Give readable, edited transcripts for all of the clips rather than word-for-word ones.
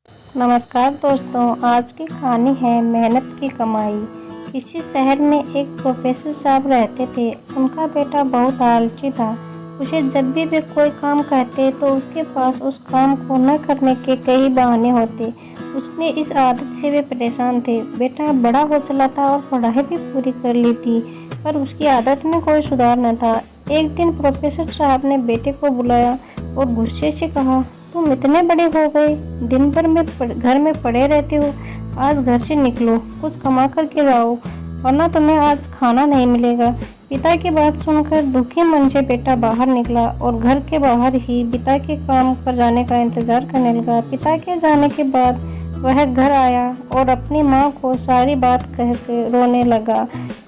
नमस्कार दोस्तों, आज की कहानी है मेहनत की कमाई। किसी शहर में एक प्रोफेसर साहब रहते थे। उनका बेटा बहुत आलसी था। उसे जब भी वे कोई काम कहते तो उसके पास उस काम को न करने के कई बहाने होते। उसने इस आदत से वे परेशान थे। बेटा बड़ा हो चला था और पढ़ाई भी पूरी कर ली थी, पर उसकी आदत में कोई सुधार न था। एक दिन प्रोफेसर साहब ने बेटे को बुलाया और गुस्से से कहा, तुम इतने बड़े हो गए, दिन भर में घर में पड़े रहते हो। आज घर से निकलो, कुछ कमा कर के लाओ, वरना तुम्हें आज खाना नहीं मिलेगा। पिता की बात सुनकर दुखी मन से बेटा बाहर निकला और घर के बाहर ही पिता के काम पर जाने का इंतजार करने लगा। पिता के जाने के बाद वह घर आया और अपनी माँ को सारी बात कह के रोने लगा।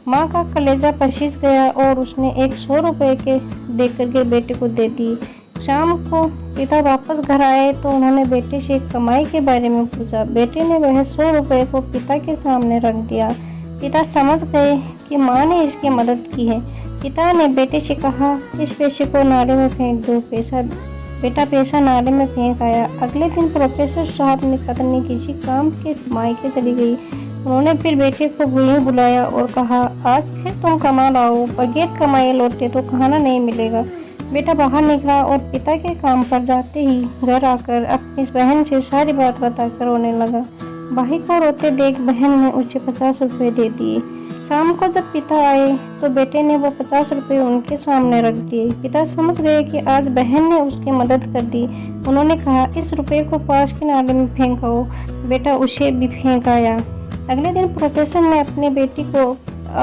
माँ का कलेजा पसीज गया और उसने 100 रुपए के देकर के बेटे को दे दी। शाम को पिता वापस घर आए तो उन्होंने बेटे से कमाई के बारे में पूछा। बेटे ने वह 100 रुपए को पिता के सामने रख दिया। पिता समझ गए कि माँ ने इसकी मदद की है। पिता ने बेटे से कहा, इस पैसे को नाले में फेंक दो। पैसा नाले में फेंक आया। अगले दिन प्रोफेसर साहब ने पत्नी किसी काम के मायके चली गई। उन्होंने फिर बेटे को वहीं बुलाया और कहा, आज फिर तुम कमा लाओ, बगैर कमाए लौटे तो खाना नहीं मिलेगा। बेटा बाहर निकला और पिता के काम पर जाते ही घर आकर अपनी बहन से सारी बात बताकर रोने लगा। भाई को रोते देख बहन ने उसे 50 रुपए दे दिए। शाम को जब पिता आए तो बेटे ने वो 50 रुपए उनके सामने रख दिए। पिता समझ गए कि आज बहन ने उसकी मदद कर दी। उन्होंने कहा, इस रुपए को पास के नाले में फेंकाओ। बेटा उसे भी फेंक आया। अगले दिन प्रोफेसर ने अपनी बेटी को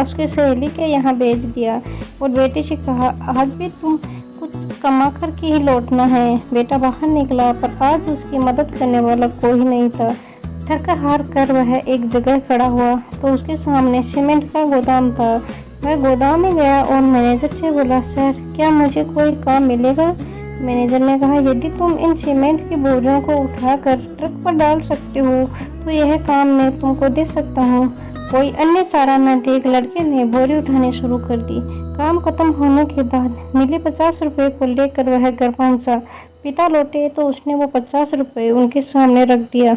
उसकी सहेली के यहाँ भेज दिया और बेटे से कहा, आज भी तुम कुछ कमा कर के ही लौटना है। बेटा बाहर निकला, पर आज उसकी मदद करने वाला कोई नहीं था। थक हार कर वह एक जगह खड़ा हुआ तो उसके सामने सीमेंट का गोदाम था। वह गोदाम में गया और मैनेजर से बोला, सर क्या मुझे कोई काम मिलेगा? मैनेजर ने कहा, यदि तुम इन सीमेंट की बोरियों को उठाकर ट्रक पर डाल सकते हो तो यह काम मैं तुमको दे सकता हूँ। कोई अन्य चारा न देख लड़के ने बोरी उठानी शुरू कर दी। काम खत्म होने के बाद मिले 50 रुपए को लेकर वह घर पहुंचा। पिता लौटे तो उसने वो 50 रुपए उनके सामने रख दिया।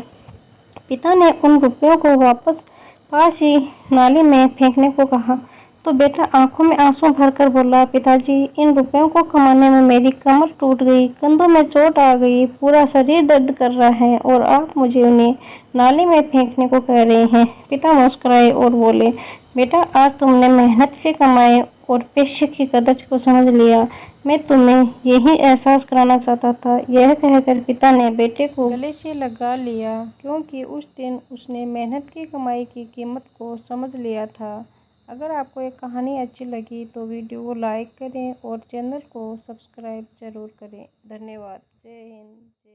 पिता ने उन रुपयों को वापस पास ही नाली में फेंकने को कहा तो बेटा आंखों में आंसू भरकर बोला, पिताजी इन रुपयों को कमाने में मेरी कमर टूट गई, कंधों में चोट आ गई, पूरा शरीर दर्द कर रहा है और आप मुझे उन्हें नाली में फेंकने को कह रहे हैं। पिता मुस्कुराए और बोले, बेटा आज तुमने मेहनत से कमाए और पैसे की कदर को समझ लिया। मैं तुम्हें यही एहसास कराना चाहता था। यह कहकर पिता ने बेटे को गले से लगा लिया, क्योंकि उस दिन उसने मेहनत की कमाई की कीमत को समझ लिया था। अगर आपको ये कहानी अच्छी लगी तो वीडियो को लाइक करें और चैनल को सब्सक्राइब जरूर करें। धन्यवाद। जय हिंद।